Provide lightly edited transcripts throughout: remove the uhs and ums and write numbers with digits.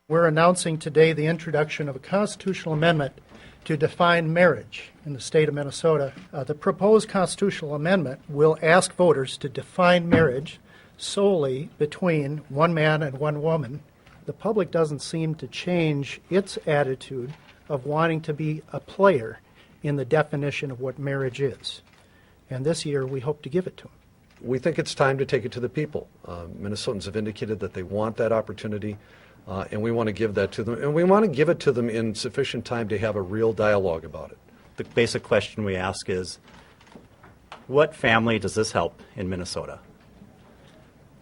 We're announcing today the introduction of a constitutional amendment to define marriage in the state of Minnesota. The proposed constitutional amendment will ask voters to define marriage solely between one man and one woman. The public doesn't seem to change its attitude of wanting to be a player in the definition of what marriage is. And this year we hope to give it to them. We think it's time to take it to the people. Minnesotans have indicated that they want that opportunity, and we want to give that to them. And we want to give it to them in sufficient time to have a real dialogue about it. The basic question we ask is, what family does this help in Minnesota?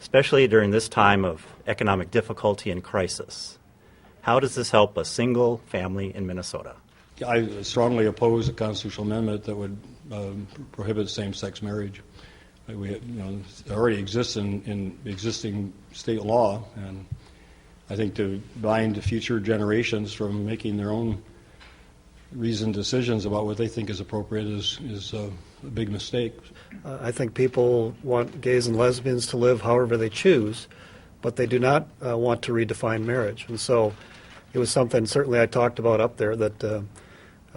Especially during this time of economic difficulty and crisis. How does this help a single family in Minnesota? I strongly oppose a constitutional amendment that would prohibit same-sex marriage. It already exists in existing state law, and I think to bind future generations from making their own reasoned decisions about what they think is appropriate is a big mistake. I think people want gays and lesbians to live however they choose, but they do not want to redefine marriage. And so it was something certainly I talked about up there, that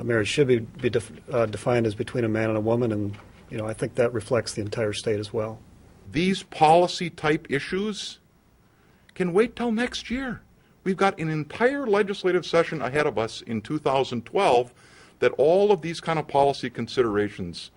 marriage should be defined as between a man and a woman, and I think that reflects the entire state as well. These policy-type issues can wait till next year. We've got an entire legislative session ahead of us in 2012 that all of these kind of policy considerations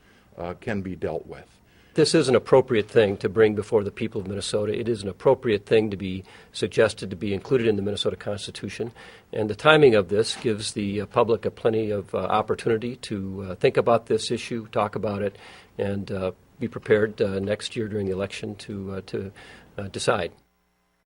can be dealt with. This is an appropriate thing to bring before the people of Minnesota. It is an appropriate thing to be suggested to be included in the Minnesota Constitution. And the timing of this gives the public a plenty of opportunity to think about this issue, talk about it, and be prepared next year during the election to decide.